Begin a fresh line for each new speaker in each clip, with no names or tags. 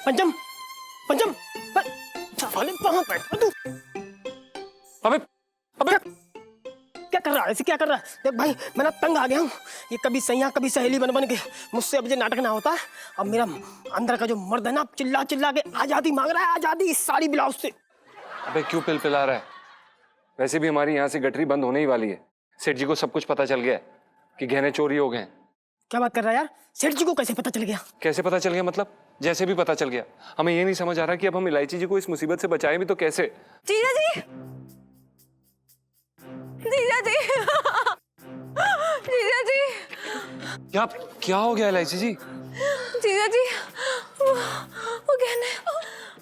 पंचम, पंचम, साले कहाँ बैठा तू?
अबे अबे
क्या कर रहा है? ऐसे क्या कर रहा है? देख भाई, मैं ना तंग आ गया हूँ। ये कभी सैया कभी सहेली बन बन के मुझसे अब ये नाटक ना होता। अब मेरा अंदर का जो मर्द है ना, चिल्ला चिल्ला के आजादी मांग रहा है, आजादी इस साड़ी ब्लाउज से।
अबे क्यों पिलपिला रहा है? वैसे भी हमारी यहाँ से गठरी बंद होने ही वाली है। सेठ जी को सब कुछ पता चल गया है कि गहने चोरी हो गए।
क्या बात कर रहा है यार? सेठ जी को कैसे पता चल गया?
कैसे पता चल गया मतलब? जैसे भी पता चल गया। हमें ये नहीं समझ आ रहा कि अब हम इलायची जी को इस मुसीबत से बचाएं भी तो कैसे।
जीजा जी, जीजा जी, जीजा जी,
क्या क्या हो गया इलायची जी?
जीजा जी,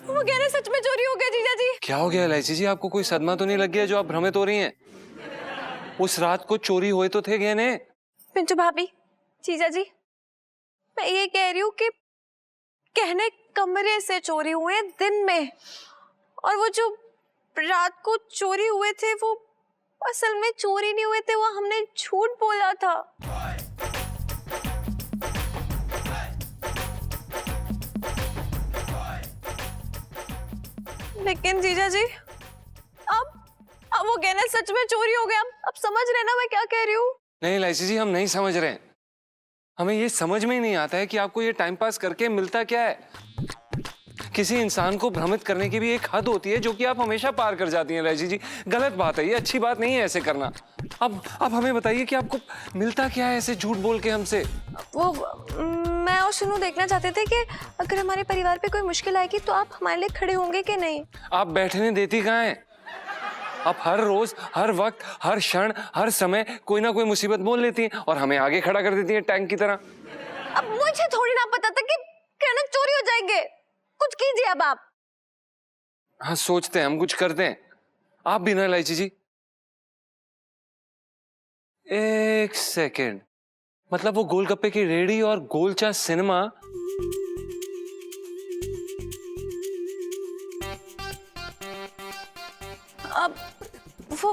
वो गहने सच में चोरी हो गए जीजा जी।
क्या हो गया इलायची जी? आपको कोई सदमा तो नहीं लग गया जो आप भ्रमित हो रही हैं? उस रात को चोरी हुए तो थे गहने।
पिंटू भाभी, जीजा जी, मैं ये कह रही हूँ कि गहने कमरे से चोरी हुए दिन में, और वो जो रात को चोरी हुए थे वो असल में चोरी नहीं हुए थे, वो हमने झूठ बोला था। लेकिन जीजा जी, अब वो गहने सच में चोरी हो गए। अब समझ रहे ना मैं क्या कह रही हूँ?
नहीं इलायची जी, हम नहीं समझ रहे हैं। हमें ये समझ में ही नहीं आता है कि आपको ये टाइम पास करके मिलता क्या है। किसी इंसान को भ्रमित करने की भी एक हद होती है जो कि आप हमेशा पार कर जाती हैं इलायची जी। गलत बात है, ये अच्छी बात नहीं है ऐसे करना। अब हमें बताइए कि आपको मिलता क्या है ऐसे झूठ बोल के हमसे।
वो मैं और सुनू देखना चाहते थे कि अगर हमारे परिवार पे कोई मुश्किल आएगी तो आप हमारे लिए खड़े होंगे कि नहीं।
आप बैठने देती कहाँ हैं? आप हर रोज, हर वक्त, हर क्षण, हर समय कोई ना कोई मुसीबत बोल लेती हैं और हमें आगे खड़ा कर देती हैं टैंक की तरह।
अब मुझे थोड़ी ना पता था कि गहने चोरी हो जाएंगे। कुछ कीजिए अब आप।
हाँ सोचते हैं, हम कुछ करते हैं। आप भी ना इलायची जी। एक सेकेंड, मतलब वो गोलगप्पे की रेडी और गोलचा सिनेमा
अब वो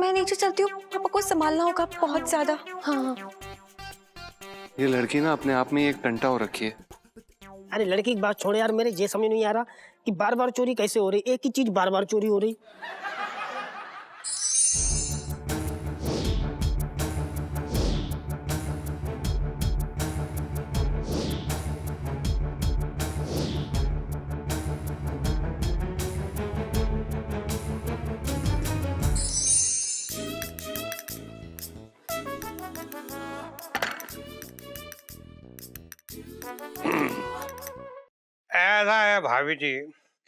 मैं नीचे चलती हूँ, पापा को संभालना होगा बहुत ज्यादा। हाँ,
ये लड़की ना अपने आप में एक टंटा हो रखी है।
अरे लड़की की बात छोड़ यार, मेरे ये समझ नहीं आ रहा कि बार बार चोरी कैसे हो रही, एक ही चीज बार बार चोरी हो रही।
ऐसा है भाभी जी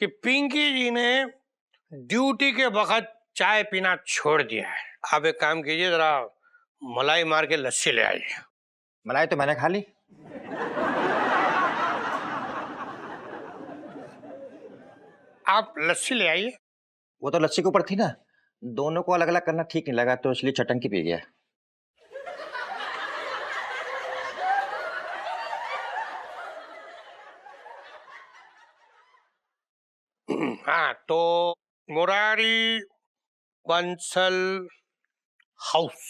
कि पिंकी जी ने ड्यूटी के वक्त चाय पीना छोड़ दिया है। आप एक काम कीजिए, जरा मलाई मार के लस्सी ले आइए।
मलाई तो मैंने खा ली।
आप लस्सी ले आइए।
वो तो लस्सी के ऊपर थी ना, दोनों को अलग अलग करना ठीक नहीं लगा तो इसलिए चटंकी पी गया।
हाँ तो मुरारी बंसल हाउस।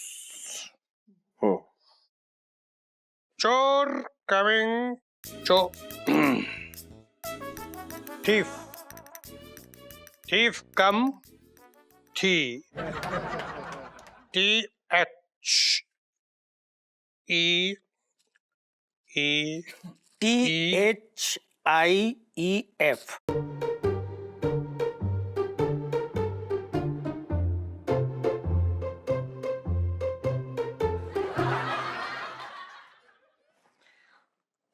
चोर coming, thief, thief come,
THIEF।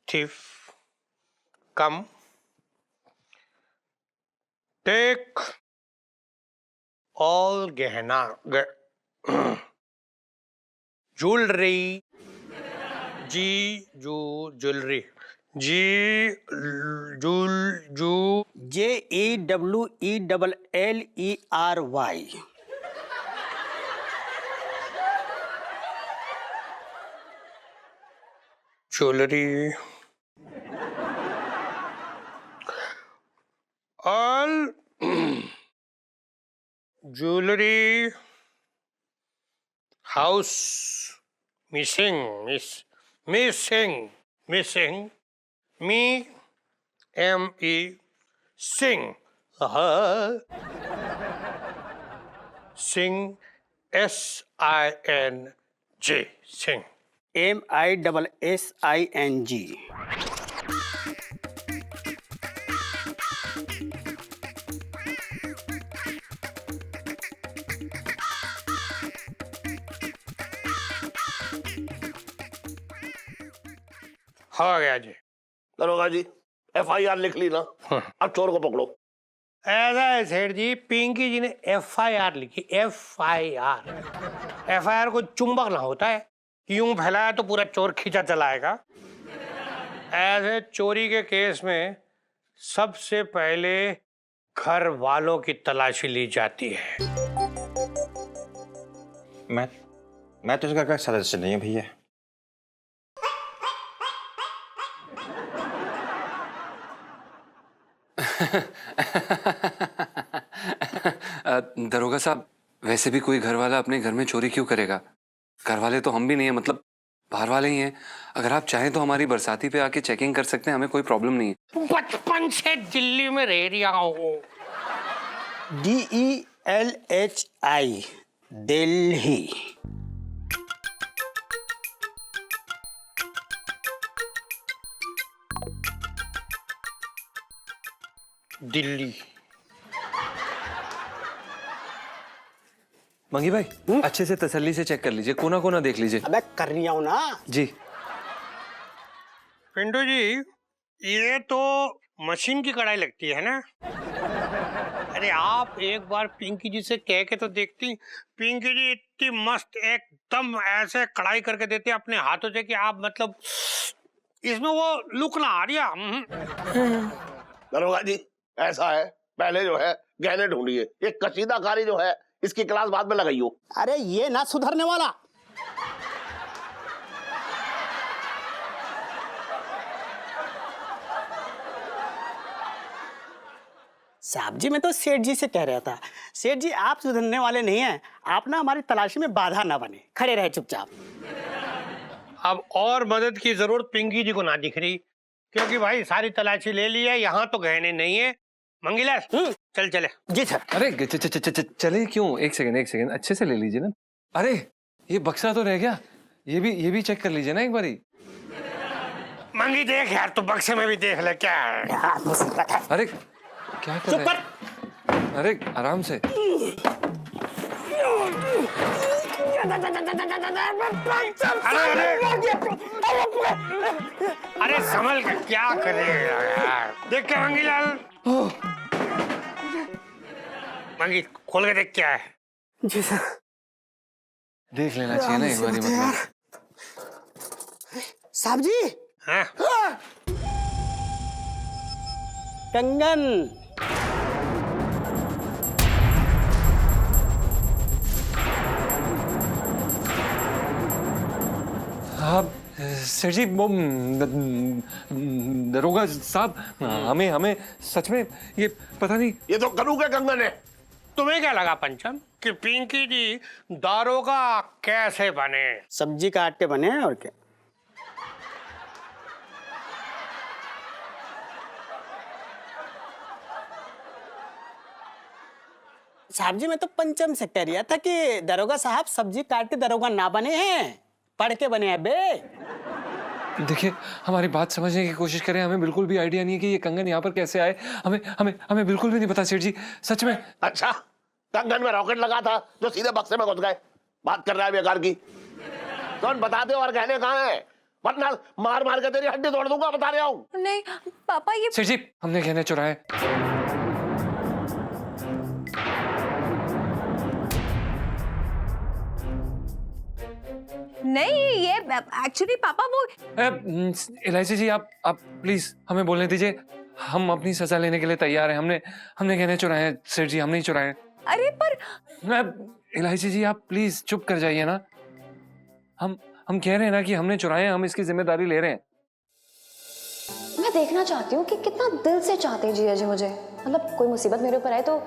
thief come, take all गहना jewellery, jewellery,
JEWELLERY।
Jewellery, all jewelry, house missing, missing, me ME Singh, Singh SING, Singh.
MISSING।
हो गया जी।
दरोगा जी FIR लिख ली ना, अब चोर को पकड़ो।
ऐसा है सेठ जी, पिंकी जी ने FIR लिखी, FIR को चुंबक ना होता है कि यूं फैलाया तो पूरा चोर खींचा चलाएगा। ऐसे चोरी के केस में सबसे पहले घर वालों की तलाशी ली जाती है।
मैं तो इस घर का सदस्य नहीं हूँ भैया।
दरोगा साहब, वैसे भी कोई घर वाला अपने घर में चोरी क्यों करेगा? घर वाले तो हम भी नहीं है, मतलब बाहर वाले ही हैं। अगर आप चाहें तो हमारी बरसाती पे आके चेकिंग कर सकते हैं, हमें कोई प्रॉब्लम नहीं है।
बचपन से दिल्ली में रह रहा हूँ।
DELHI, दिल्ली।
दिल्ली।
मंगी भाई, अच्छे से तसल्ली से चेक कर लीजिए, कोना कोना देख लीजिए।
अबे कर रही हूँ ना
जी।
पिंटू जी, ये तो मशीन की कढ़ाई लगती है ना? अरे आप एक बार पिंकी जी से कह के तो देखती। पिंकी जी इतनी मस्त एकदम ऐसे कढ़ाई करके देते अपने हाथों से कि आप मतलब इसमें वो लुक ना आ रही है।
दरोगा जी ऐसा है, पहले जो है गहने ढूंढिए, ये कशीदाकारी जो है इसकी क्लास बाद में लगाइयो।
अरे ये ना सुधरने वाला। साहब जी, मैं तो सेठ जी से कह रहा था, सेठ जी आप सुधरने वाले नहीं हैं, आप ना हमारी तलाशी में बाधा ना बने, खड़े रहे चुपचाप।
अब और मदद की जरूरत पिंकी जी को ना दिख रही, क्योंकि भाई सारी तलाशी ले ली है, यहाँ तो गहने नहीं है। मंगीलाल चल चले।
जी सर।
अरे चले क्यों? एक सेकंड, अच्छे से ले लीजिए ना। अरे ये बक्सा तो रह गया, ये भी चेक कर लीजिए ना एक बारी।
मंगी देख यार, तू बक्से में भी देख ले क्या है।
मुसीबत है।
अरे क्या कर
चुप
रहे हैं? अरे आराम से।
अरे संभल के, क्या करेगा यार? देख के मंगीलाल, मंगी खोल के देख क्या है।
जी सर।
देख लेना चाहिए ना एक बारी, मतलब।
साहब जी,
हाँ?
कंगन।
आप सर जी, वो दरोगा साहब, हमें सच में ये पता नहीं।
ये तो कनू के कंगन है।
तुम्हें क्या लगा पंचम कि पिंकी जी दारोगा कैसे बने?
सब्जी काट के बने हैं और क्या। साहब जी, मैं तो पंचम से कह रहा था कि दरोगा साहब सब्जी काट के दरोगा ना बने हैं, पढ़ के बने हैं बे।
देखिए, हमारी बात समझने की कोशिश करें, हमें बिल्कुल भी आइडिया नहीं है कि ये कंगन यहाँ पर कैसे आए। हमें हमें हमें बिल्कुल भी नहीं पता सेठ जी, सच में।
अच्छा, कंगन में रॉकेट लगा था जो सीधे बक्से में घुस गए। बात कर रहा है बेकार की। कौन बता दे और गहने कहाँ हैं, वरना मार मार के तेरी हड्डी तोड़ दूंगा, बता रहा हूँ।
नहीं पापा, ये
सेठ जी, हमने गहने चुराए।
नहीं, ये एक्चुअली पापा वो
एलआईसी जी, आप प्लीज हमें बोलने दीजिए, हम अपनी सजा लेने के लिए तैयार हैं। हमने गहने चुराए हैं सेठ जी, हमने ही चुराए हैं।
अरे पर
एलआईसी जी, आप प्लीज चुप कर जाइए ना। हम कह रहे हैं ना कि हमने चुराए हैं, हम इसकी जिम्मेदारी ले रहे हैं।
मैं देखना चाहती हूँ कि कितना दिल से चाहते हैं जिया जी मुझे। मतलब कोई मुसीबत मेरे ऊपर आए तो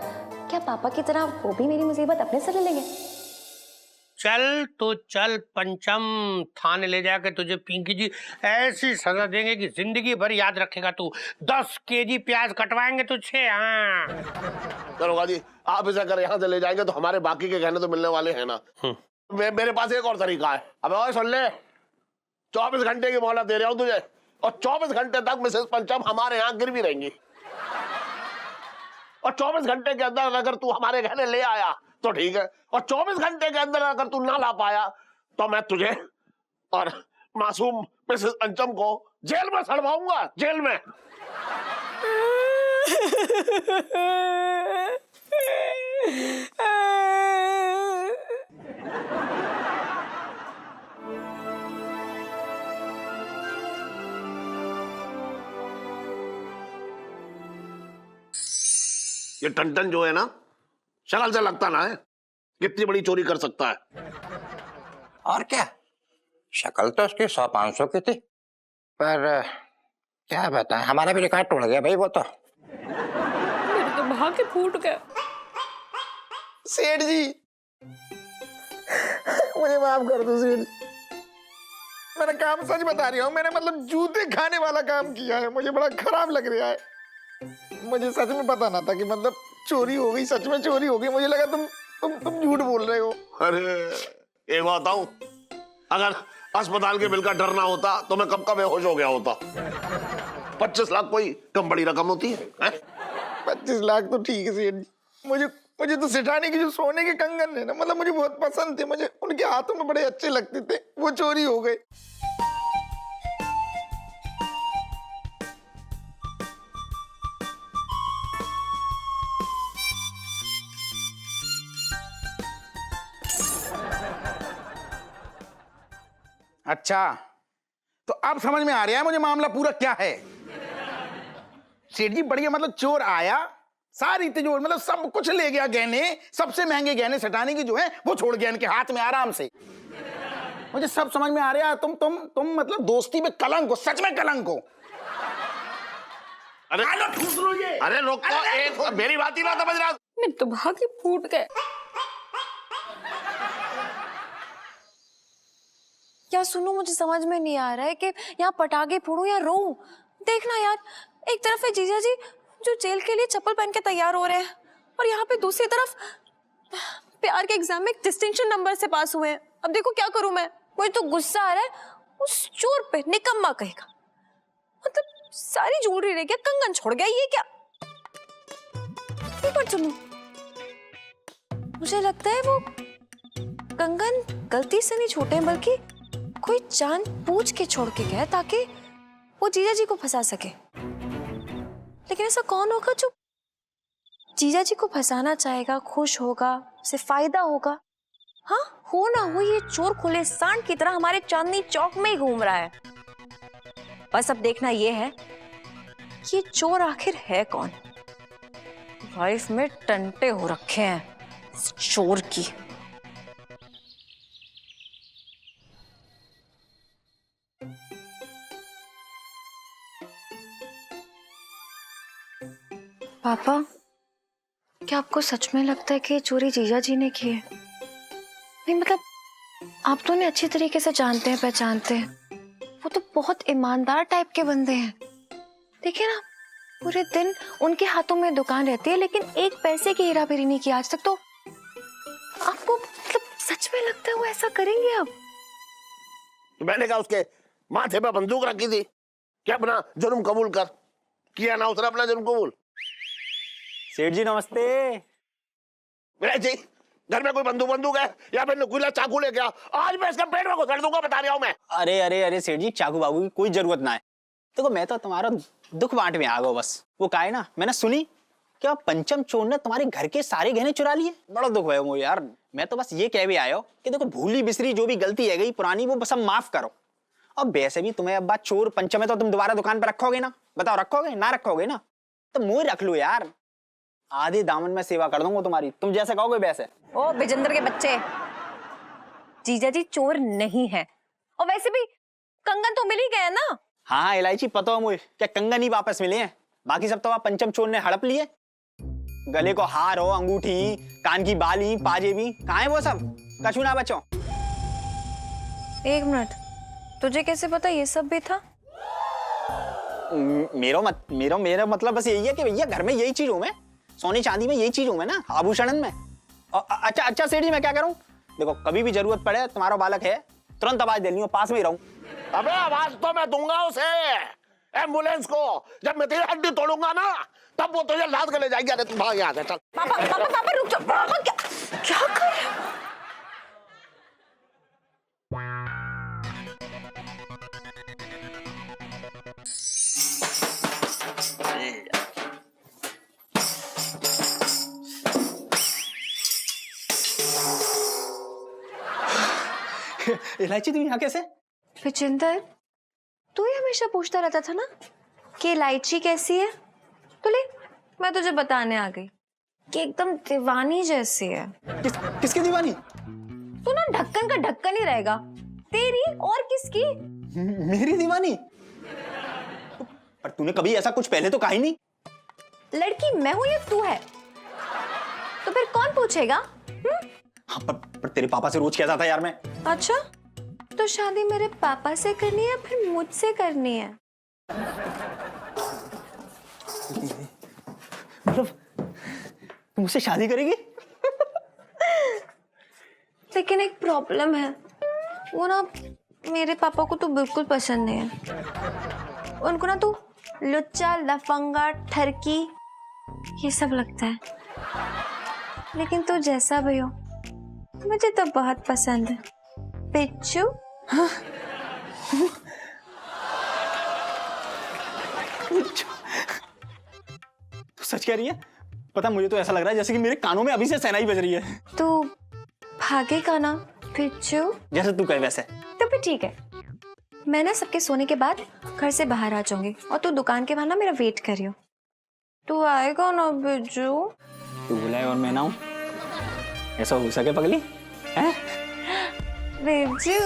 क्या पापा की तरह वो भी मेरी मुसीबत अपने सर ले लेंगे?
चल तो चल पंचम, थाने ले जाकर तुझे पिंकी जी ऐसी सजा देंगे कि जिंदगी भर याद रखेगा तू। 10 केजी प्याज कटवाएंगे तुझे। हाँ
दरोगा जी, आप ऐसा कर यहाँ से ले जाएंगे तो हमारे बाकी के गहने तो मिलने वाले हैं ना। मेरे पास एक और तरीका है। अब और सुन ले, 24 घंटे की मोहलत दे रहा हूँ तुझे, और 24 घंटे तक मिसेस पंचम हमारे यहाँ गिरवी रहेंगी। और 24 घंटे के अंदर अगर तू हमारे गहने ले आया तो ठीक है, और 24 घंटे के अंदर अगर तू ना ला पाया तो मैं तुझे और मासूम मिसेस पंचम को जेल में सड़वाऊंगा, जेल में। ये टन जो है ना, शक्ल से लगता ना है कितनी बड़ी चोरी कर सकता है।
और क्या, शक्ल तो उसकी 100-500 की थी, पर क्या बताएं, हमारा भी रिकॉर्ड टूट गया भाई वो तो।
मेरे तो भाग्य फूट गया।
सेठ जी मुझे माफ कर दो सेठ। मैंने काम सच बता रही हूँ, मैंने मतलब जूते खाने वाला काम किया है, मुझे बड़ा खराब लग रहा है। मुझे सच में पता ना था कि मतलब चोरी हो गई, सच में चोरी हो गई। मुझे लगा तुम झूठ बोल रहे हो।
अरे एक बात बताऊं, अगर अस्पताल के बिल का डर ना होता तो मैं कब का बेहोश हो गया होता। 25 लाख कोई कम बड़ी रकम होती है?
25 लाख तो ठीक है सेठ जी। मुझे तो सेठानी की जो सोने के कंगन है ना, मतलब मुझे बहुत पसंद थे, मुझे उनके हाथों में बड़े अच्छे लगते थे, वो चोरी हो गए।
अच्छा, तो अब समझ में आ रहा है मुझे मामला पूरा क्या है। सेठ जी बढ़िया, मतलब चोर आया, सारी तिजोर मतलब सब कुछ ले गया, गहने, सबसे महंगे गहने सेठानी की जो है वो छोड़ गया इनके हाथ में आराम से। मुझे सब समझ में आ रहा है। तुम मतलब दोस्ती में कलंक हो, सच में कलंक हो।
अरे
ठूस लो ये।
अरे रोको, एक मेरी बात ही ना समझ रहा।
मेरे तो भाग्य फूट गए। क्या सुनूं, मुझे समझ में नहीं आ रहा है कि यहाँ पटाखे फोड़ूं या रोऊं। देखना यार, एक तरफ है जीजा जी जो जेल के लिए चप्पल पहन के तैयार हो रहे हैं, और यहाँ पे दूसरी तरफ प्यार के एग्जाम में डिस्टिंक्शन नंबर से पास हुए हैं। अब देखो क्या करूं मैं। मुझे तो गुस्सा आ रहा है उस चोर पे, निकम्मा कहेगा। मतलब सारी ज्वेलरी रह गया, कंगन छोड़ गया, ये क्या। एक बार सुनो, मुझे लगता है वो कंगन गलती से नहीं छूटे, बल्कि कोई जानबूझ के छोड़ के गया ताकि वो जीजा जी को फंसा सके। लेकिन ऐसा कौन होगा जो जीजा जी को फंसाना चाहेगा, खुश होगा, उसे फायदा होगा। हाँ, हो ना हो ये चोर खुले सांड की तरह हमारे चांदनी चौक में ही घूम रहा है। बस अब देखना ये है कि ये चोर आखिर है कौन। लाइफ में टंटे हो रखे हैं इस चोर की। पापा, क्या आपको सच में लगता है कि चोरी जीजा जी ने की है? नहीं मतलब आप तो उन्हें अच्छी तरीके से जानते हैं, पहचानते हैं। वो तो बहुत ईमानदार टाइप के बंदे हैं। देखिए ना, पूरे दिन उनके हाथों में दुकान रहती है, लेकिन एक पैसे की हेराफेरी नहीं की आज तक। तो आपको मतलब सच में लगता है वो ऐसा करेंगे? अब
मैंने कहा उसके माथे पे बंदूक रखी थी क्या, अपना जुर्म कबूल कर। किया ना उसने अपना जुर्म कबूल।
सेठ जी नमस्ते।
विनय जी, घर में कोई बंदूक है या फिर नुकीला चाकू ले गया, आज मैं इसका पेट में घुसेड़ दूंगा, बता रहा हूं मैं।
अरे अरे अरे सेठ जी, चाकू बाकू की कोई जरूरत ना है। देखो मैं तो तुम्हारा दुख बांट में आ गया बस। वो का है ना, मैंने सुनी क्या पंचम चोर ने तुम्हारे घर के सारे गहने चुरा लिए। बड़ा दुख है मुझे यार। मैं तो बस ये कह भी आया हूं कि देखो भूली बिसरी जो भी गलती है गई पुरानी, वो बस अब माफ करो। और वैसे भी तुम्हें अब बात चोर पंचम है तो तुम दोबारा दुकान पर रखोगे ना? बताओ रखोगे ना? रखोगे ना? तो मुझे रख लो यार, आधे दामन में सेवा कर दूंगा तुम्हारी, तुम जैसे कहोगे वैसे।
ओ बिजेंद्र के बच्चे, जीजा जी चोर नहीं है। और वैसे भी कंगन तो मिल ही गया ना।
हाँ इलायची, पता है मुझे क्या कंगन ही वापस मिले हैं, बाकी सब तो आप पंचम चोर ने हड़प लिए। गले को हार हो, अंगूठी, कान की बाली, पाजेबी, कहाँ है वो सब? कछु ना बचो।
एक मिनट, तुझे कैसे पता ये सब भी था?
मेरा मतलब बस यही है कि भैया घर में यही चीज हूँ मैं, सोने चांदी में यही चीज हूँ मैं ना, आभूषण में। अच्छा सेठ जी, मैं क्या करूँ? देखो कभी भी जरूरत पड़े, तुम्हारा बालक है, तुरंत आवाज दे ली, पास में ही रहूं।
अबे आवाज तो मैं दूंगा उसे, एम्बुलेंस को। जब मैं तेरी हड्डी तोड़ूंगा ना, तब वो तुझे लाद के ले जाएगी। अरे तू भाग यहाँ से, चल।
पापा रुक जाओ। पापा क्या कर रहे हो?
इलायची तुम यहाँ कैसे?
विचिंदर, तू ही हमेशा पूछता रहता था ना कि इलायची कैसी है, तो ले मैं तुझे बताने आ गई कि एकदम दीवानी जैसी है।
किसकी दीवानी?
तू ना ढक्कन का ढक्कन ही रहेगा, तेरी और किसकी?
मेरी दीवानी? पर तूने कभी ऐसा कुछ पहले तो कहा ही नहीं।
लड़की मैं हूं या तू है? तो फिर कौन पूछेगा?
हाँ, पर तेरे पापा से रोज कहता था यार मैं।
अच्छा, तो शादी मेरे पापा से करनी है या फिर मुझसे करनी है?
मतलब तुम मुझसे शादी करेगी?
लेकिन एक प्रॉब्लम है, वो ना मेरे पापा को तो बिल्कुल पसंद नहीं है। उनको ना तू लुच्चा, लफंगा, ठरकी ये सब लगता है। लेकिन तू जैसा भी हो मुझे तो बहुत पसंद है पिच्चू।
तो सच कह रही है? पता, मुझे तो ऐसा लग रहा है जैसे कि मेरे कानों में अभी से शहनाई बज रही है।
तू भागेगा ना पिच्चू?
जैसे तू कहे वैसे।
तो फिर ठीक है, मैं ना सबके सोने के बाद घर से बाहर आ जाऊंगी और तू दुकान के बाहर ना मेरा वेट करियो। तू आएगा ना बिज्जू?
तू बुलाए और मैं ना आऊं, ऐसा हो सके पगली? हैं?
बिज्जू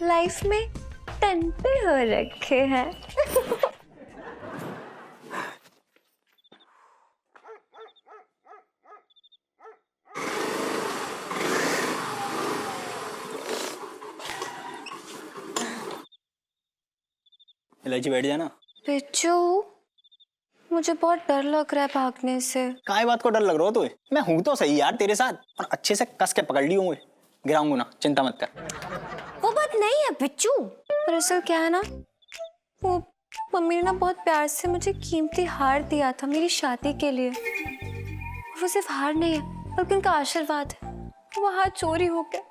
लाइफ में टंटे हो रखे हैं।
इलायची बैठ जाना।
बिज्जू मुझे बहुत डर लग रहा है भागने से।
काय बात को डर लग रहा हो तुझे? मैं हूं तो सही यार तेरे साथ, और अच्छे से कस के पकड़ ली हूँ, गिराऊंगा ना, चिंता मत कर।
वो बात नहीं है बिच्चू। दरअसल क्या है ना, वो मम्मी ने ना बहुत प्यार से मुझे कीमती हार दिया था मेरी शादी के लिए। वो सिर्फ हार नहीं है बल्कि उनका आशीर्वाद है। वो हार चोरी हो गया,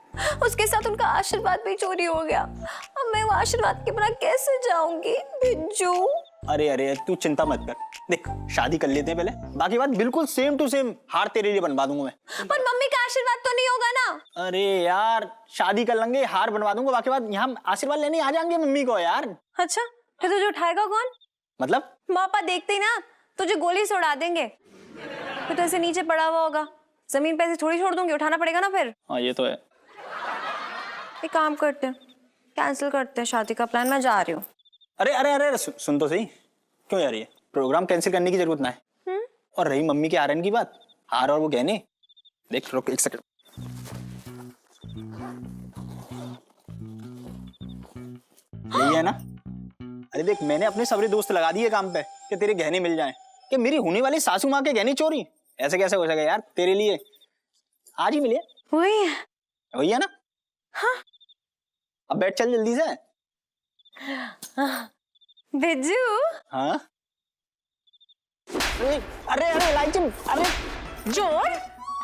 उसके साथ उनका आशीर्वाद भी चोरी हो गया। अब मैं वो आशीर्वाद के बिना कैसे जाऊंगी बिज्जू?
अरे तू चिंता मत कर, देख शादी कर लेते हैं पहले, बाकी बात बिल्कुल सेम टू सेम हार तेरे लिए बनवा दूंगा मैं।
पर मम्मी का आशीर्वाद तो नहीं होगा ना?
अरे यार शादी कर लेंगे, हार बनवा दूंगा, बाकी बात यहाँ आशीर्वाद लेने आ जाएंगे मम्मी को यार।
अच्छा, फिर तुझे उठाएगा कौन?
मतलब
पापा देखते ही ना तुझे गोली से उड़ा देंगे। फिर तो ऐसे नीचे पड़ा हुआ होगा, जमीन पे ऐसे थोड़ी छोड़ दूंगी, उठाना पड़ेगा ना फिर।
हाँ ये तो है।
एक काम करते हैं, कैंसिल करते हैं शादी का प्लान, मैं जा रही हूँ।
अरे सुन तो सही, क्यों जा रही है? प्रोग्राम कैंसिल करने की जरूरत ना है। और रही मम्मी के आर्यन की बात, हार और वो गहने, देख रुक एक सेकंड। यही है ना? अरे देख, मैंने अपने सबरे दोस्त लगा दिए काम पे कि तेरे गहने मिल जाएं, कि मेरी होने वाली सासू माँ के गहने चोरी, ऐसे कैसे हो सकेगा यार? तेरे लिए आज ही मिले। वही है ना?
हाँ।
अब बैठ चल जल्दी से।
बिज्जू।
हाँ? अरे इलायची, अरे
जोर,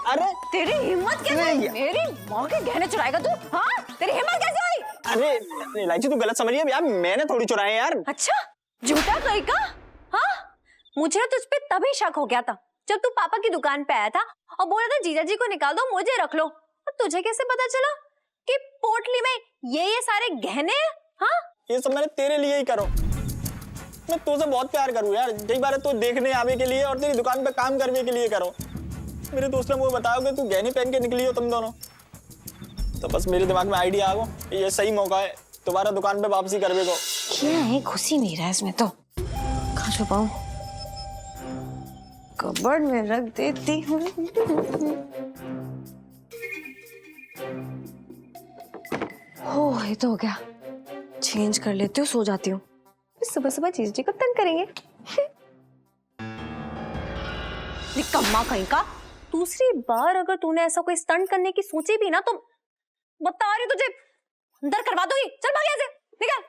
अरे
तेरी हिम्मत कैसे हुई? मेरी माँ के गहने चुराएगा तू? हाँ, तेरी हिम्मत कैसे हुई?
अरे इलायची तू गलत समझ रही है यार, मैंने थोड़ी चुराए यार।
अच्छा, झूठा कहीं का? हाँ, मुझे तुझ पे तभी शक हो गया था जब तू पापा की दुकान पे आया था और बोला था जीजा जी को निकाल दो, मुझे रख लो। और तुझे कैसे पता चला कि पोटली में ये सारे गहने हैं? हाँ,
ये सब मैंने तेरे लिए ही करो। मैं तुझसे बहुत प्यार करूँ यार, कई बार तो देखने आवे के लिए और तेरी दुकान पे काम करने के लिए करो। मेरे दोस्त ने वो बताया कि तू गहने पहन के निकली हो तुम दोनों, तो बस मेरे दिमाग में आइडिया आ गया, ये सही मौका है तुम्हारा दुकान पे वापसी करने को।
क्या है, घुस ही नहीं रहा इसमें तो। कहाँ छुपाऊं? कबर्ड में रख देती हूँ। वही तो हो गया, चेंज कर लेती हूँ, सो जाती हूँ, सुबह सुबह जीजा जी को तंग करेंगे। निकम्मा कहीं का, दूसरी बार अगर तूने ऐसा कोई स्टंट करने की सोची भी ना तो बता रही तुझे अंदर करवा दूंगी। चल भाग यहाँ से, निकल।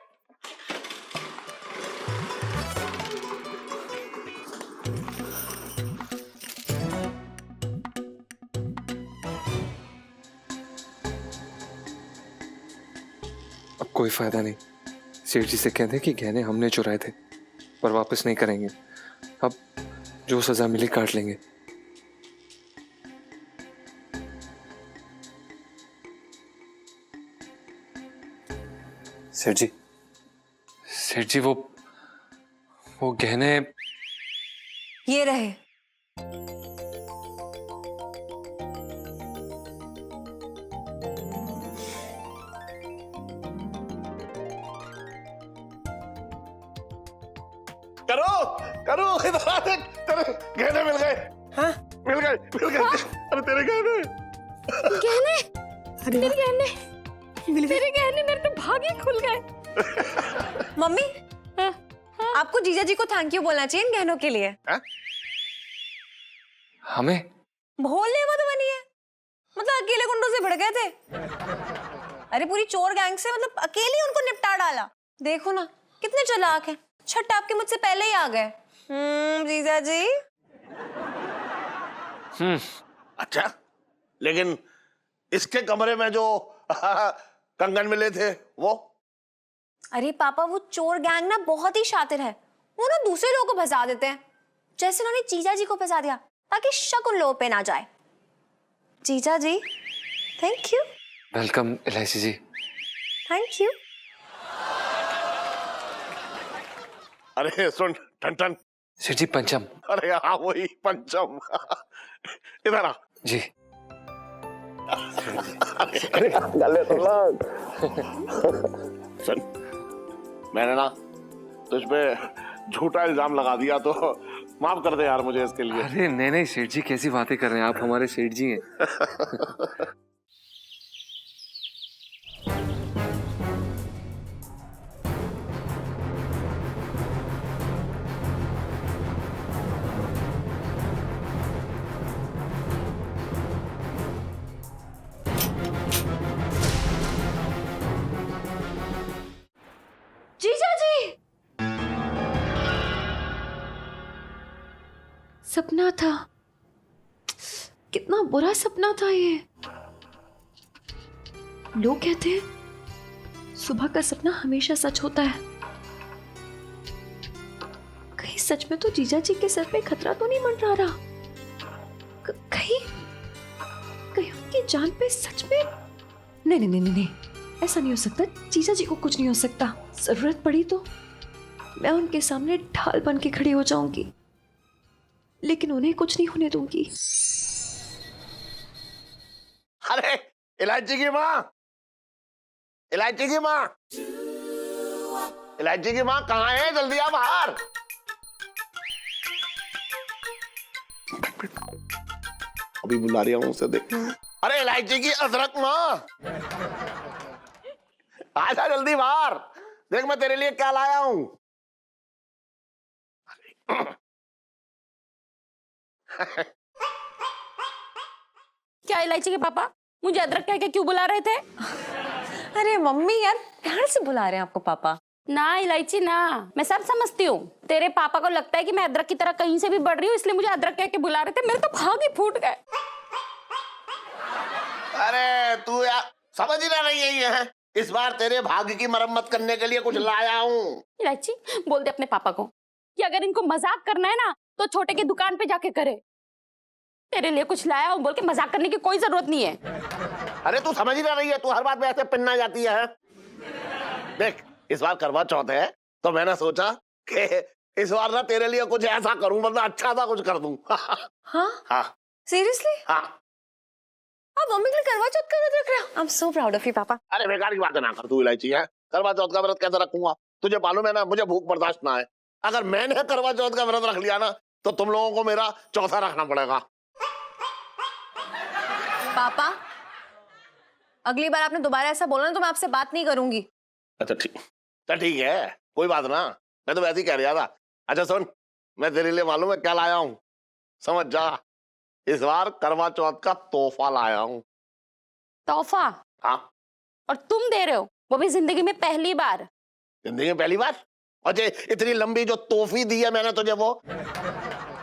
अब कोई फायदा नहीं, सेठ जी से कह दें कि गहने हमने चुराए थे पर वापस नहीं करेंगे। अब जो सजा मिली काट लेंगे। सेठ जी वो गहने
ये रहे।
करो करो, इधर आ देख, तेरे गहने मिल गए।
हाँ?
मिल गए अरे तेरे गहने।
गहने,
अरे
मेरे गहने,
मिल गए।
मेरे गहने, मेरे तो भाग ही खुल गए। मम्मी, आपको जीजा जी को थैंक यू बोलना चाहिए इन गहनों के लिए।
हमें
भोले मत बनिए, मतलब अकेले गुंडों से भिड़ गए थे। अरे पूरी चोर गैंग से मतलब अकेले उनको निपटा डाला। देखो ना कितने चालाक हैं, छठ आपके मुझसे पहले ही आ गए। जीजा जी।
अच्छा, लेकिन इसके कमरे में जो कंगन मिले थे वो?
अरे पापा, वो चोर गैंग ना बहुत ही शातिर है, वो ना दूसरे लोगों को फंसा देते हैं, जैसे उन्होंने जीजा जी को फंसा दिया ताकि शक उन लोगों पे ना जाए। जीजा जी, थैंक यू।
वेलकम इलायची जी।
Thank you.
अरे सुन टन,
सेठ जी पंचम।
अरे हाँ वही पंचम। इधर आ
जी।
अरे गले तो लग। सुन, मैंने ना तुझ पे झूठा इल्जाम लगा दिया तो माफ कर दे यार मुझे इसके लिए।
अरे नहीं सेठ जी, कैसी बातें कर रहे हैं आप, हमारे सेठ जी हैं।
जीजा जी, सपना था, कितना बुरा सपना था ये। लोग कहते हैं सुबह का सपना हमेशा सच होता है। कहीं सच में तो जीजा जी के सर पे खतरा तो नहीं मंडरा रहा? कहीं कहीं उनकी जान पे सच में? नहीं नहीं नहीं नहीं नहीं, ऐसा नहीं हो सकता। जीजा जी को कुछ नहीं हो सकता। जरूरत पड़ी तो मैं उनके सामने ढाल बन के खड़ी हो जाऊंगी, लेकिन उन्हें कुछ नहीं होने दूंगी।
अरे इलायची की माँ, इलायची की माँ, इलायची की माँ कहाँ है? जल्दी आ बाहर। अभी बुला रही हूँ उसे, देख। अरे इलायची की अदरक माँ, आजा जल्दी बाहर, देख मैं तेरे लिए क्या लाया हूँ।
क्या इलायची के पापा मुझे अदरक कह के क्यों बुला रहे थे?
अरे मम्मी यार, प्यार से बुला रहे हैं आपको पापा।
ना इलायची ना, मैं सब समझती हूँ। तेरे पापा को लगता है कि मैं अदरक की तरह कहीं से भी बढ़ रही हूँ, इसलिए मुझे अदरक कह के बुला रहे थे। मेरे तो भाग ही फूट गए।
अरे तू यार समझ ही ना रही है, इस बार तेरे भाग्य की मरम्मत करने के लिए कुछ लाया हूँ।
इलायची बोल दे अपने पापा को कि अगर इनको मजाक करना है ना तो छोटे की दुकान पे जाके करे। तेरे लिए कुछ लाया हूँ बोल के मजाक करने की कोई जरूरत नहीं है।
अरे तू समझ ही ना रही है, तू हर बात में ऐसे पिन्ना जाती है। देख इस बार करवा चौथ है तो मैंने सोचा कि इस बार ना तेरे लिए कुछ ऐसा करूं, मतलब अच्छा सा कुछ कर दूं।
हाँ
हाँ
सीरियसली?
हाँ।
आप मम्मी के लिए करवा चौथ का व्रत रख रहे हो? I am so proud of you पापा।
अरे बेकार की बातें ना कर तू इलायची है। करवा चौथ का व्रत कैसे रखूंगा? तुझे मालूम है ना मुझे भूख बर्दाश्त ना है। अगर मैंने करवा चौथ का व्रत रख लिया ना तो तुम लोगों को मेरा चौथा रखना पड़ेगा।
पापा अगली बार आपने दोबारा ऐसा बोला ना तो मैं आपसे बात नहीं करूंगी।
अच्छा ठीक है, कोई बात ना, मैं तो वैसे ही कह रहा था। अच्छा सुन, मैं तेरे लिए मालूम है क्या लाया हूँ, समझ जा, इस बार करवा चौथ का तोहफा लाया हूँ।
तोहफा?
हाँ।
और तुम दे रहे हो, वो भी जिंदगी में पहली बार?
जिंदगी में पहली बार? और ये इतनी लंबी जो तोहफी दी है मैंने तुझे, वो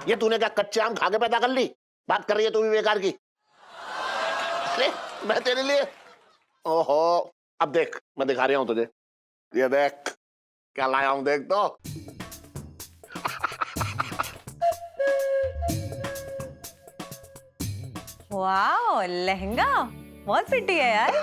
ये तूने क्या कच्चे आम खा के पैदा कर ली? बात कर रही है तू भी बेकार की। अरे मैं तेरे लिए, ओहो, अब देख मैं दिखा रहा हूं तुझे, ये देख क्या लाया हूं, देख तो।
वाह, लहंगा बहुत फिटी है यार।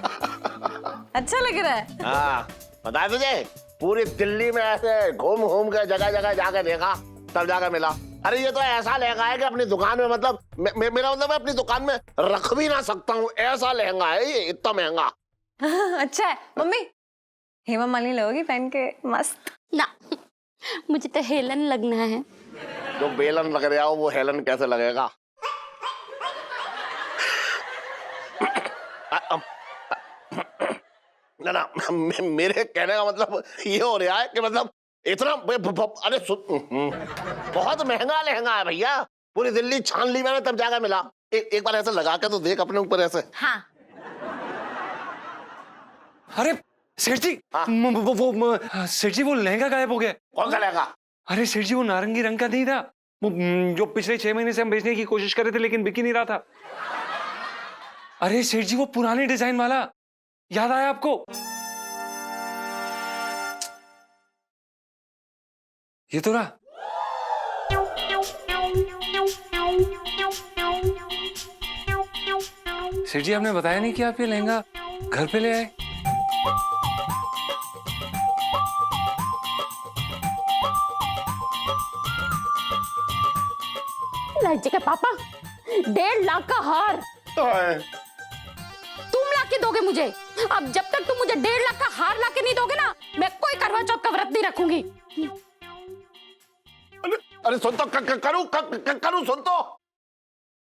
अच्छा लग रहा है।
हाँ, पता है तुझे, पूरी दिल्ली में ऐसे घूम घूम के जगह जगह जाके देखा, तब जाकर मिला। अरे ये तो ऐसा लहंगा है कि अपनी दुकान में, मतलब मेरा मतलब मैं अपनी दुकान में रख भी ना सकता हूँ, ऐसा लहंगा है ये, इतना महंगा।
अच्छा है। मम्मी, हेमा मालिनी लगोगी पहन के मस्त।
ना, मुझे तो हेलन लगना है।
जो बेलन लग रहा हो वो हेलन कैसे लगेगा? ना मेरे कहने का मतलब ये हो रहा है कि मतलब इतना, अरे बहुत महंगा लहंगा है भैया, पूरी दिल्ली छान ली मैंने तब जाकर मिला। एक बार ऐसे लगा के तो देख अपने ऊपर ऐसे।
हाँ।
अरे सेठ जी, सेठ जी वो लहंगा गायब हो गया।
कौन सा लहंगा?
अरे सेठ जी वो नारंगी रंग का नहीं था, वो जो पिछले 6 महीने से हम बेचने की कोशिश कर रहे थे लेकिन बिक ही नहीं रहा था। अरे सेठ जी वो पुराने डिजाइन वाला, याद आया आपको? ये तो रहा। सेठ जी आपने बताया नहीं कि आप ये लहंगा घर पे ले आए।
लाइची के पापा, 1.5 लाख का हार तुम लाके दोगे मुझे? अब जब तक तुम मुझे 1.5 लाख का हार लाके नहीं दोगे ना, मैं कोई करवा चौथ का व्रत नहीं रखूंगी।
अरे सुन तो, करूं सुन तो,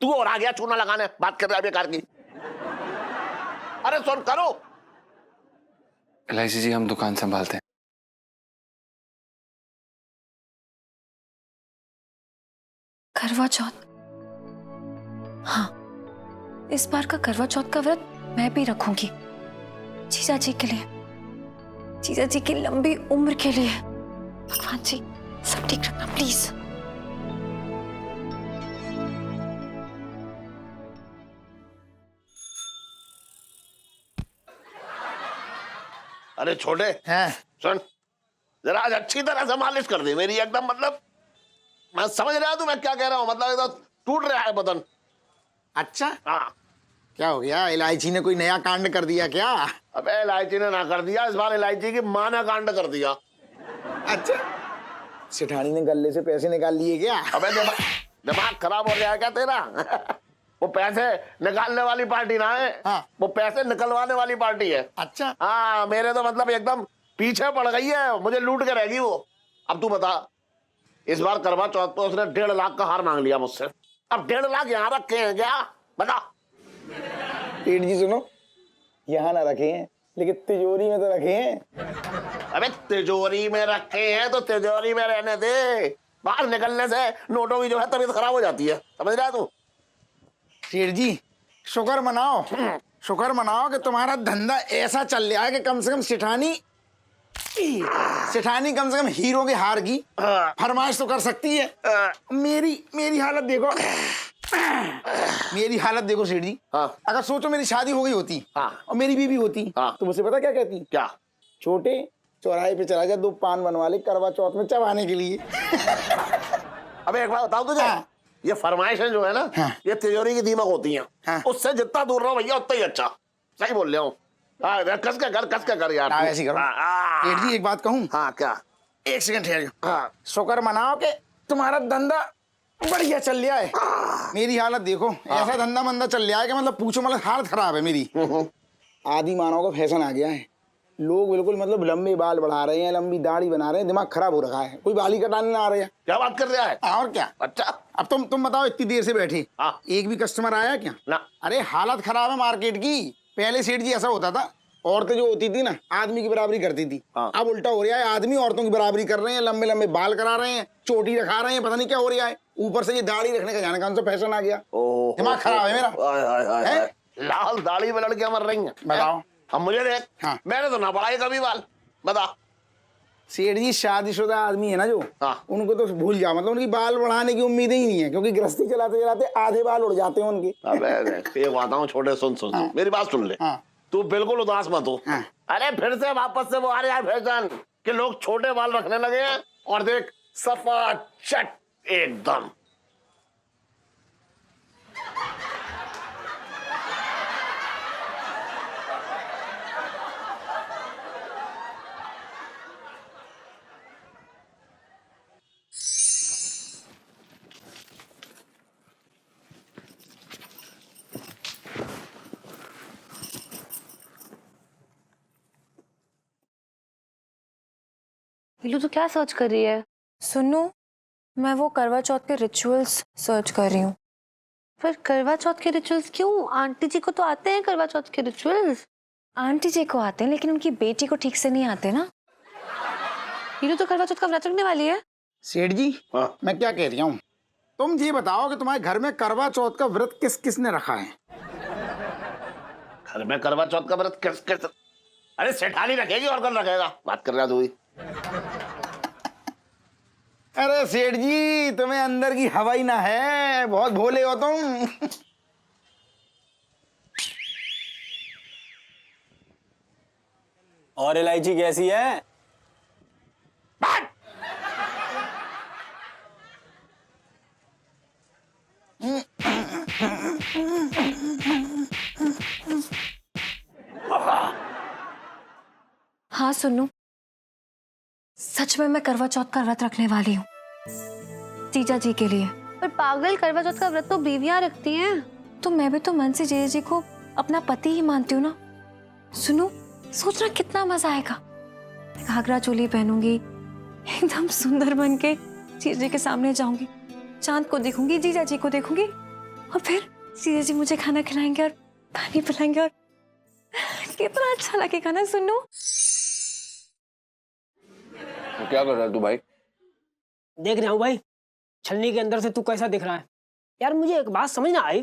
तू और आ गया चूना लगाने, बात कर रहा है बेकार की। अरे सुन करो।
LIC जी हम दुकान संभालते हैं।
करवा चौथ, हाँ, इस बार का करवा चौथ का व्रत मैं भी रखूंगी, जीजा जी के लिए, जीजा जी की लंबी उम्र के लिए। भगवान जी सब ठीक रखना प्लीज।
अरे छोटे,
हैं?
सुन जरा आज अच्छी तरह से मालिश कर दे मेरी, एकदम मतलब मैं समझ रहा तू मैं क्या कह रहा हूँ, मतलब एकदम टूट रहा है बदन।
अच्छा,
हाँ।
क्या हो गया? इलायची ने कोई नया कांड कर दिया क्या?
अबे इलायची ने ना कर दिया, इस बार इलायची की माँ ने कांड कर दिया।
अच्छा, सेठानी ने गले से पैसे निकाल लिए क्या?
अबे दिमाग खराब हो गया है क्या तेरा? वो पैसे निकालने वाली पार्टी ना है,
हाँ।
वो पैसे निकलवाने वाली पार्टी है।
अच्छा,
हाँ, मेरे तो मतलब एकदम पीछे पड़ गई है, मुझे लूट के रहेगी वो। अब तू बता, इस बार करवा चौथ पे उसने 1.5 लाख का हार मांग लिया मुझसे, अब 1.5 लाख यहाँ रखे हैं क्या? बता।
सेठ जी सुनो, यहाँ ना रखे हैं लेकिन तिजोरी में तो रखे हैं।
अबे तिजोरी में रखे हैं तो तिजोरी में रहने दे, बाहर निकलने से नोटों की जो है तबीयत खराब हो जाती है, समझ रहा है तू?
सेठ जी शुक्र मनाओ, शुक्र मनाओ कि तुम्हारा धंधा ऐसा चल रहा है कि कम से कम सेठानी कम से कम हीरो के हार की फरमाइश तो कर सकती है। मेरी हालत देखो, मेरी हालत देखो सेठ जी।
हाँ।
अगर सोचो मेरी शादी हो गई होती,
हाँ।
और मेरी बीवी होती,
हाँ।
तो मुझसे पता क्या कहती?
क्या?
छोटे चौराहे पे चला जा, 2 पान बनवा ले करवा चौथ में चबाने के लिए।
अबे एक बात बताओ तुझे,
हाँ।
ये फरमाइशें जो है ना,
हाँ।
ये तिजोरी की दीमक होती हैं।
हाँ।
उससे जितना दूर रहो भैया उतना ही अच्छा। सही बोल रहा हूँ। हाँ, कस के कर यार।
हाँ, ऐसी करो। सेठ जी एक बात कहूँ?
हाँ, क्या?
1 सेकंड ठहर जाओ।
हाँ।
शुक्र मनाओ कि तुम्हारा धंधा बढ़िया चल रहा है। मेरी हालत देखो, ऐसा धंधा मंदा चल रहा है कि मतलब पूछो, मतलब हालत खराब है मेरी। आदि मानव का फैशन आ गया है, लोग बिल्कुल मतलब लंबे बाल बढ़ा रहे हैं, लंबी दाढ़ी बना रहे हैं, दिमाग खराब हो रखा है, कोई बाल ही कटाने ना आ रहे हैं।
क्या बात कर रहा है?
और क्या?
अच्छा।
अब तुम बताओ, इतनी देर से बैठे,
हाँ।
एक भी कस्टमर आया क्या?
ना।
अरे हालत खराब है मार्केट की, पहले सेठ जी ऐसा होता था, औरतें जो होती थी ना आदमी की बराबरी करती थी। अब उल्टा हो रहा है, आदमी औरतों की बराबरी कर रहे हैं, लंबे लंबे बाल करा रहे हैं, चोटी रखा रहे हैं, पता नहीं क्या हो रहा है। ऊपर से ये दाढ़ी रखने का जाने कौन सा फैशन आ गया। दिमाग खराब है मेरा। हैं?
लाल दाढ़ी में लड़कियां मर रही हैं।
बताओ।
अब मुझे देख,
हाँ।
मैंने तो ना बढ़ाई कभी बाल। बता।
सेठ जी शादीशुदा आदमी है ना जो,
हाँ।
उनको तो भूल जाओ, मतलब उनकी बाल बढ़ाने की उम्मीद ही नहीं है, क्योंकि गृहस्थी चलाते चलाते आधे बाल उड़ जाते हैं उनके।
अबे एक बात हूँ छोटे, सुन सुन सुन, मेरी बात सुन ले।
हाँ।
तू बिल्कुल उदास मत हो।
हाँ।
अरे फिर से वापस से वो आ रहा है फैशन कि लोग छोटे बाल रखने लगे हैं, और देख सफा चट एकदम।
नीलू तो क्या सर्च कर रही है?
सुनो, मैं वो करवा चौथ के रिचुअल्स सर्च कर रही हूँ।
पर करवा चौथ के रिचुअल्स क्यों? आंटी जी को तो आते हैं करवा चौथ के रिचुअल्स।
आंटी जी को आते हैं, लेकिन उनकी बेटी को ठीक से नहीं आते ना।
नीलू तो करवा चौथ का व्रत रखने वाली है।
सेठ जी,
हाँ।
मैं क्या कह रही हूँ, तुम ये बताओ कि तुम्हारे घर में करवा चौथ का व्रत किस किसने रखा है?
घर में करवा चौथ का व्रत किस किस? अरे सेठानी रखेगी और कौन रखेगा? बात कर रहा तू ही।
अरे सेठ जी, तुम्हें अंदर की हवा ही ना है, बहुत भोले हो तुम।
और इलायची कैसी है?
हाँ सुनो, सच में मैं करवा चौथ का व्रत रखने वाली हूँ, जीजा जी के लिए।
पर पागल, करवा चौथ का व्रत तो बीवियां रखती हैं।
तो मैं भी तो मन से जीजा जी को अपना पति ही मानती हूँ ना। सुनो, सोचना कितना मजा आएगा। घाघरा चोली पहनूंगी, एकदम सुंदर बन के जीजा जी के सामने जाऊंगी, चांद को देखूंगी, जीजा जी को देखूंगी, और फिर जीजा जी मुझे खाना खिलाएंगे और पानी पिलाएंगे, और कितना अच्छा लगेगा ना। सुनो,
तो क्या कर रहा है तू भाई?
देख रहा हूँ भाई, छलनी के अंदर से तू कैसा दिख रहा है। यार मुझे एक बात समझ ना आई,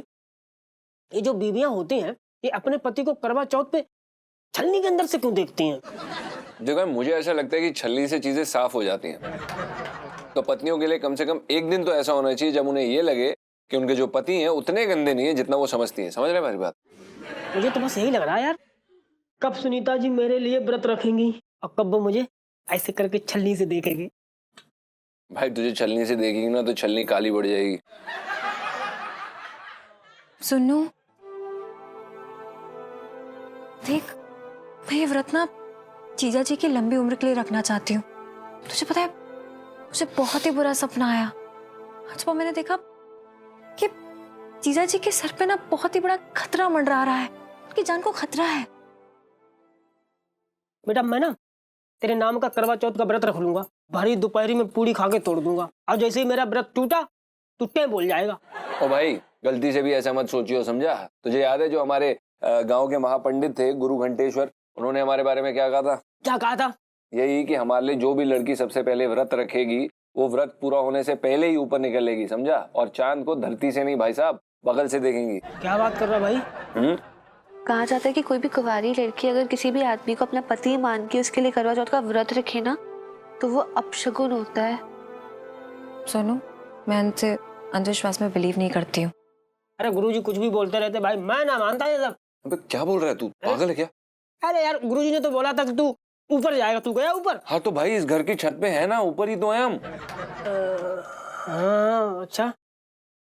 ये जो बीवियां होती हैं ये अपने पति को करवा चौथ पे छलनी के अंदर से क्यों देखती हैं?
देखो मुझे ऐसा लगता है कि छलनी से चीजें साफ हो जाती हैं, तो पत्नियों के लिए कम से कम एक दिन तो ऐसा होना चाहिए जब उन्हें ये लगे कि उनके जो पति हैं उतने गंदे नहीं है जितना वो समझती हैं। समझ रहे मेरी बात?
मुझे तो बस यही लग रहा है यार, कब सुनीता जी मेरे लिए व्रत रखेंगी और कब वो मुझे ऐसे करके छलनी से देखेंगे।
भाई तुझे छलनी से देखेगी ना तो छलनी काली पड़ जाएगी।
सुनो, देख, मैं ये व्रत ना जीजा जी की लंबी उम्र के लिए रखना चाहती हूँ। तुझे पता है, मुझे बहुत ही बुरा सपना आया। आज सुबह मैंने देखा कि जीजा जी के सर पे ना बहुत ही बड़ा खतरा मंडरा रहा है, उनकी जान को खतरा है।
बेटा मैं ना तेरे नाम का करवा चौथ का व्रत रख लूंगा, भारी दोपहरी में पूरी खा के तोड़ दूंगा, और जैसे ही मेरा व्रत टूटा टूटे बोल जाएगा।
ओ भाई गलती से भी ऐसा मत सोचियो, समझा? तुझे याद है जो हमारे गांव के महापंडित थे गुरु घंटेश्वर, उन्होंने हमारे बारे में क्या कहा था?
क्या कहा था?
यही कि हमारे लिए जो भी लड़की सबसे पहले व्रत रखेगी वो व्रत पूरा होने से पहले ही ऊपर निकलेगी, समझा? और चांद को धरती से नहीं भाई साहब, बगल से देखेंगी।
क्या बात कर रहा भाई?
कहा जाता है कि कोई भी कुंवारी लड़की अगर किसी भी आदमी को अपना पति मान के उसके लिए करवा चौथ का व्रत रखे ना तो वो अपशगुन होता है।
सुनो, मैं उनसे अंधविश्वास में बिलीव नहीं करती हूँ।
अरे गुरुजी कुछ भी बोलते रहते भाई, मैं ना मानता ये सब।
अबे क्या बोल रहा है तू, पागल है क्या?
अरे यार गुरुजी ने तो बोला था कि तू ऊपर जाएगा, तू गया ऊपर?
हाँ तो भाई इस घर की छत पे है ना, ऊपर ही तो है हम।
हाँ अच्छा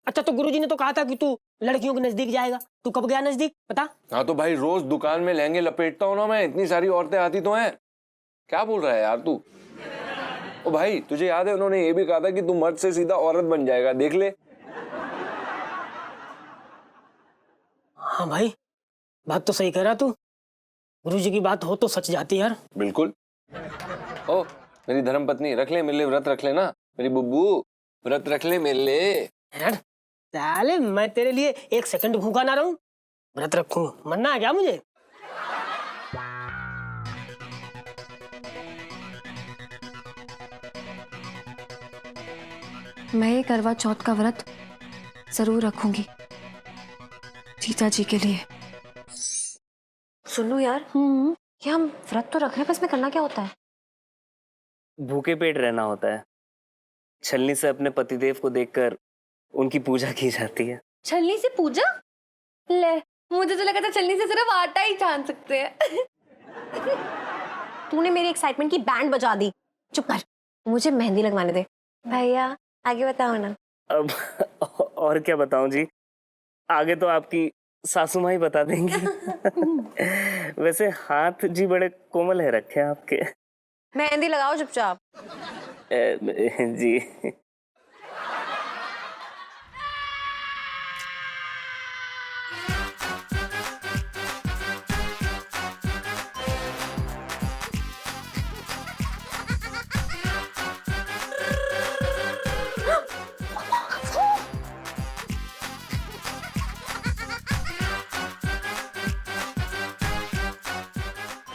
अच्छा, तो गुरुजी ने तो कहा था कि तू लड़कियों के नजदीक जाएगा, तू कब गया नजदीक बता?
हाँ तो भाई रोज दुकान में लहंगे लपेटता हूँ ना मैं, इतनी सारी औरतें आती तो हैं। क्या बोल रहा है यार तू? ओ भाई तुझे याद है उन्होंने ये भी कहा था कि तू मर्द से सीधा औरत बन जाएगा, देख ले।
हाँ भाई बात तो सही कह रहा तू, गुरुजी की बात हो तो सच जाती यार।
बिल्कुल। ओ मेरी धर्मपत्नी, रख ले मेरे लिए व्रत, रख ले ना मेरी बुब्बू, व्रत रख ले मेरे लिए।
यार साले मैं तेरे लिए एक सेकंड भूखा ना रहूं, व्रत रखूं, मरना है क्या मुझे?
मैं ये करवा चौथ का व्रत जरूर रखूंगी जीजा जी के लिए।
सुनो यार, ये हम व्रत तो रख रहे हैं, बस में करना क्या होता है?
भूखे पेट रहना होता है। छलनी से अपने पतिदेव को देखकर उनकी पूजा की जाती है।
छलनी से पूजा? ले, मुझे तो लगा था छलनी से सिर्फ आटा ही छान सकते हैं।
तूने मेरी एक्साइटमेंट की बैंड बजा दी। चुप कर, मुझे मेहंदी लगवाने दे। भैया आगे बताओ ना।
अब और क्या बताऊं जी, आगे तो आपकी सासू माँ ही बता देंगी। वैसे हाथ जी बड़े कोमल है रखे हैं आपके।
मेहंदी लगाओ चुपचाप।
जी।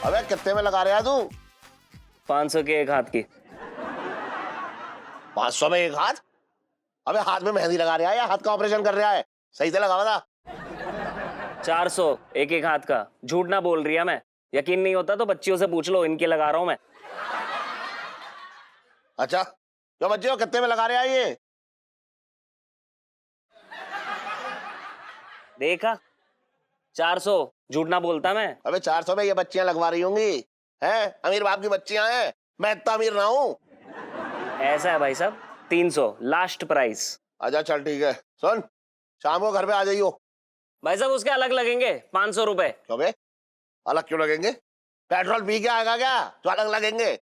अबे कितने में लगा रहा है तू?
500 के एक हाथ की।
500 में एक हाथ? अबे हाथ में मेहंदी लगा रहा है या हाथ का ऑपरेशन कर रहा है? सही से लगा बता।
400 एक एक हाथ का। झूठ ना बोल रही है मैं। यकीन नहीं होता तो बच्चियों से पूछ लो, इनके लगा रहा हूं मैं।
अच्छा जो बच्चे हो कितने में लगा रहा है ये?
देखा, 400। झूठ ना बोलता मैं।
अबे 400 में ये बच्चियां लगवा रही होंगी हैं? अमीर बाप की बच्चियां हैं, मैं इतना अमीर ना हूं।
ऐसा है भाई साहब, 300 लास्ट प्राइस।
अच्छा चल ठीक है, सुन शाम को घर पे आ जाइयो।
भाई साहब उसके अलग लगेंगे 500 रुपए।
क्यों बे? अलग क्यों लगेंगे? पेट्रोल पी के आएगा क्या जो अलग लगेंगे?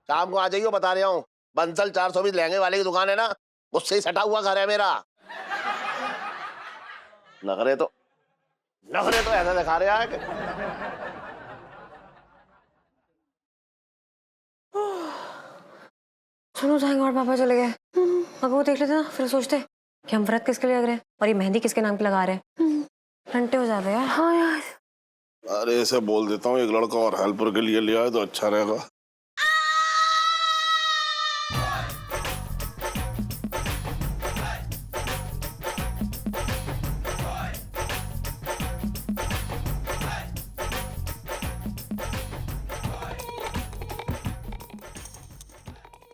शाम को आ जाइयो, बता रहा हूँ। बंसल 420 लहंगे वाले की दुकान है ना, उससे ही सटा हुआ घर है मेरा। नखरे तो ऐसा दिखा रहा है कि
सुनो थैंक गॉड पापा चले गए। अब वो देख लेते ना, फिर सोचते कि हम व्रत किसके लिए लग रहे हैं और ये मेहंदी किसके नाम पे लगा रहे हैं। घंटे हो जाते यार। हाँ यार।
अरे ऐसे बोल देता हूँ, एक लड़का और हेल्पर के लिए ले आए तो अच्छा रहेगा।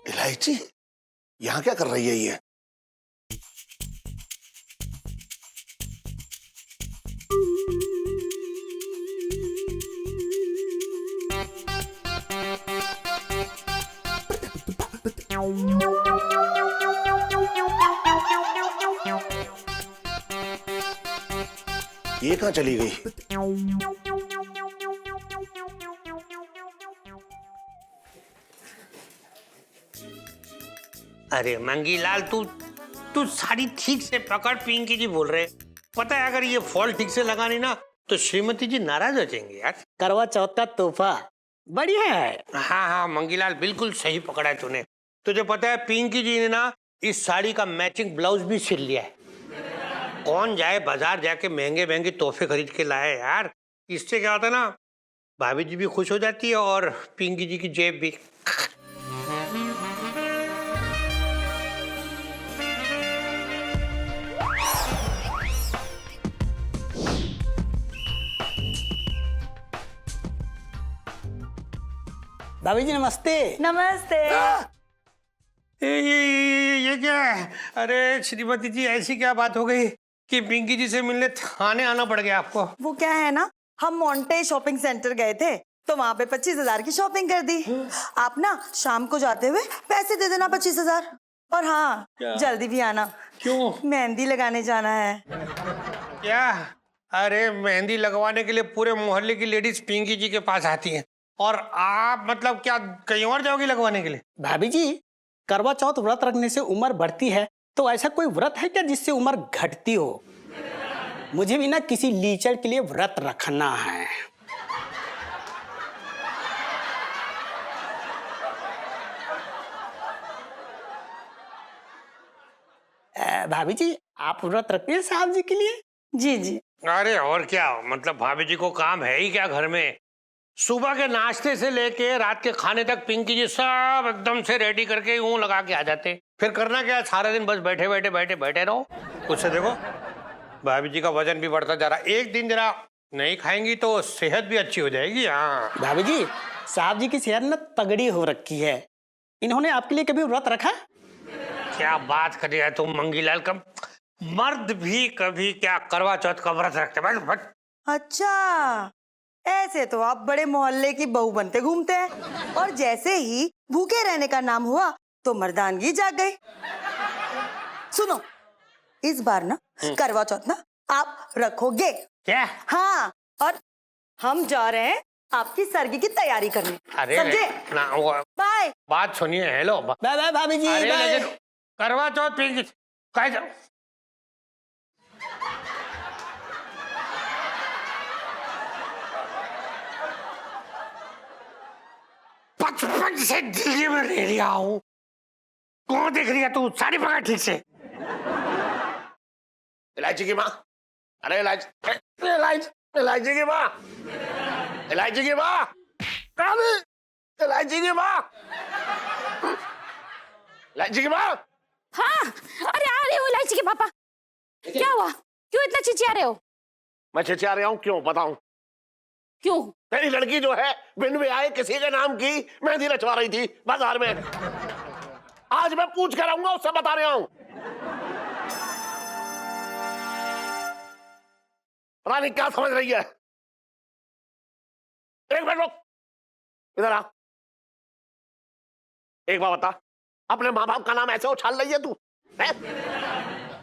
इलायची यहाँ क्या कर रही है ये? ये कहाँ चली गई?
अरे मंगीलाल तू साड़ी ठीक से पकड़। पिंकी जी बोल रहे, पता है अगर ये फॉल ठीक से लगानी ना तो श्रीमती जी नाराज हो जाएंगे यार।
करवा चौथ का तोहफा बढ़िया है।
हाँ मंगीलाल बिल्कुल सही पकड़ा है तूने। तुझे पता है पिंकी जी ने ना इस साड़ी का मैचिंग ब्लाउज भी सिल लिया है। कौन जाए बाजार जाके महंगे महंगे तोहफे खरीद के लाए यार। इससे क्या होता है ना, भाभी जी भी खुश हो जाती है और पिंकी जी की जेब भी।
भाभी जी नमस्ते।
नमस्ते।
ये क्या है? अरे श्रीमती जी ऐसी क्या बात हो गई कि पिंकी जी से मिलने थाने आना पड़ गया आपको?
वो क्या है ना, हम मोंटे शॉपिंग सेंटर गए थे तो वहाँ पे 25,000 की शॉपिंग कर दी। आप ना शाम को जाते हुए पैसे दे देना 25,000। और हाँ जल्दी भी आना।
क्यों?
मेहंदी लगाने जाना है।
क्या? अरे मेहंदी लगवाने के लिए पूरे मोहल्ले की लेडीज पिंकी जी के पास आती हैं और आप मतलब क्या कहीं और जाओगी लगवाने के लिए?
भाभी जी करवा चौथ व्रत रखने से उम्र बढ़ती है, तो ऐसा कोई व्रत है क्या जिससे उम्र घटती हो? मुझे भी ना किसी लीचर के लिए व्रत रखना है। भाभी जी आप व्रत रखते हैं साहब जी के लिए?
जी जी।
अरे और क्या, मतलब भाभी जी को काम है ही क्या घर में? सुबह के नाश्ते से लेके रात के खाने तक पिंकी जी सब एकदम से रेडी करके यूं लगा के आ जाते। फिर करना क्या है, सारा दिन बस बैठे बैठे बैठे बैठे रहो। उससे देखो भाभी जी का वजन भी बढ़ता जा रहा है। एक दिन जरा नहीं खाएंगी तो सेहत भी अच्छी हो जाएगी। हाँ
भाभी जी, साहब जी की सेहत ना तगड़ी हो रखी है। इन्होंने आपके लिए कभी व्रत रखा?
क्या बात कर रही है तुम मंगीलाल, कम मर्द भी कभी क्या करवा चौथ का व्रत रखते। बस बस।
अच्छा, ऐसे तो आप बड़े मोहल्ले की बहू बनते घूमते हैं, और जैसे ही भूखे रहने का नाम हुआ तो मर्दानगी जाग गई। सुनो, इस बार ना करवा चौथ ना आप रखोगे
क्या?
हाँ, और हम जा रहे हैं आपकी सरगी की तैयारी करने।
अरे
समझे?
ना वो
बाय।
बात सुनिए। हेलो
बाय बाय भाभी जी,
अरे
बाय।
लेकिन करवा चौथ पिंकी काय जा... बचपन से दिल्ली में रह रहा हूँ। कौन देख रही है तू? साड़ी पकड़ ठीक से।
इलायची की माँ, अरे इलायची इलायची की माँ, इलायची की माँ, इलायची की माँ, इलायची की माँ।
हाँ, अरे आ रहे हो इलायची के पापा। क्या हुआ? क्यों इतना चिचिया रहे हो?
मैं चिचिया रहा हूँ, क्यों बताऊं?
क्यों?
तेरी लड़की जो है बिन ब्याहे किसी के नाम की मेहंदी रचवा रही थी बाजार में। आज मैं पूछ कर आऊंगा, उससे बता रहा हूं। पता नहीं क्या समझ रही है। एक मिनट रुक, इधर आ। एक बात बता, अपने माँ बाप का नाम ऐसे उछाल रही है तू?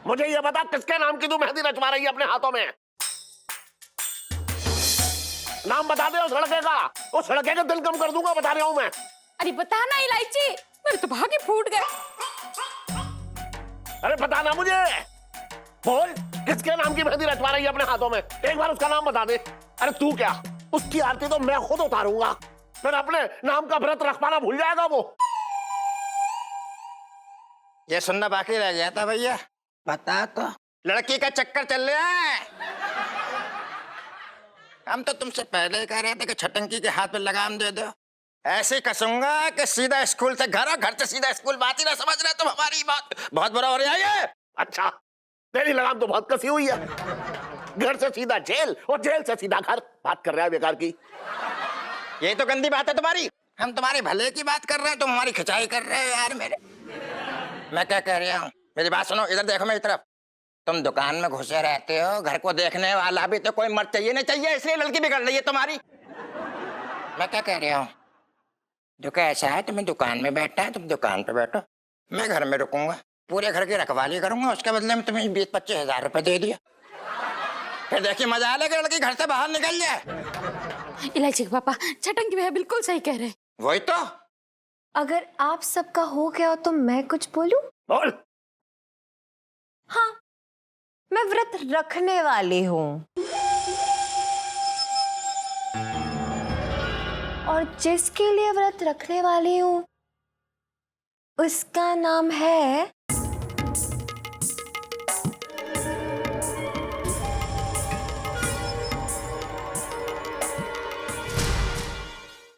मुझे ये बता, किसके नाम की तू मेहंदी रचवा रही है अपने हाथों में? नाम बता दे उस लड़के का। उस लड़के का दिल कम कर दूंगा, बता रहा हूं मैं।
अरे बता ना इलायची, मेरे तो भागे फूट गए।
अरे बता ना मुझे, बोल किसके नाम की मेहंदी रचवा रही है अपने हाथों में? एक बार उसका नाम बता दे। अरे तू क्या, उसकी आरती तो मैं खुद उतारूंगा, फिर अपने नाम का व्रत रख पाना भूल जाएगा वो।
ये सुनना बाकी रह गया था भैया। बता तो, लड़की का चक्कर चल रहा है। हम तो तुमसे पहले ही कह रहे थे कि छटंकी के हाथ पे लगाम दे दो। ऐसे कसूंगा कि सीधा स्कूल से घर, घर से सीधा स्कूल। बात ही ना समझ रहे तुम हमारी बात। बहुत बुरा हो रहा है ये।
अच्छा, तेरी लगाम तो बहुत कसी हुई है। घर से सीधा जेल और जेल से सीधा घर। बात कर रहा है बेकार की।
यही तो गंदी बात है तुम्हारी। हम तुम्हारे भले की बात कर रहे हैं, तुम हमारी खिंचाई कर रहे हो यार मेरे। मैं क्या कह रहा हूँ, मेरी बात सुनो, इधर देखो मेरी तरफ। तुम दुकान में घुसे रहते हो, घर को देखने वाला भी तो कोई मर्द चाहिए नहीं चाहिए, इसलिए लड़की बिगड़ रही है तुम्हारी। मैं क्या कह रहा हूँ, जो कि ऐसा है, तुम्हें दुकान में बैठा है, तुम दुकान पे बैठो, मैं घर में रुकूंगा, पूरे घर की रखवाली करूंगा, उसके बदले में तुम्हें 20-25 हजार रुपए दे दिया। फिर देखिए मजा आ लेगा, लड़की घर से बाहर निकल जाए।
इलायची के पापा, छटंकी भैया बिल्कुल सही कह रहे हैं।
वही तो।
अगर आप सबका हो गया तो मैं कुछ बोलूं?
बोल।
हाँ, मैं व्रत रखने वाली हूँ, और जिसके लिए व्रत रखने वाली हूँ उसका नाम है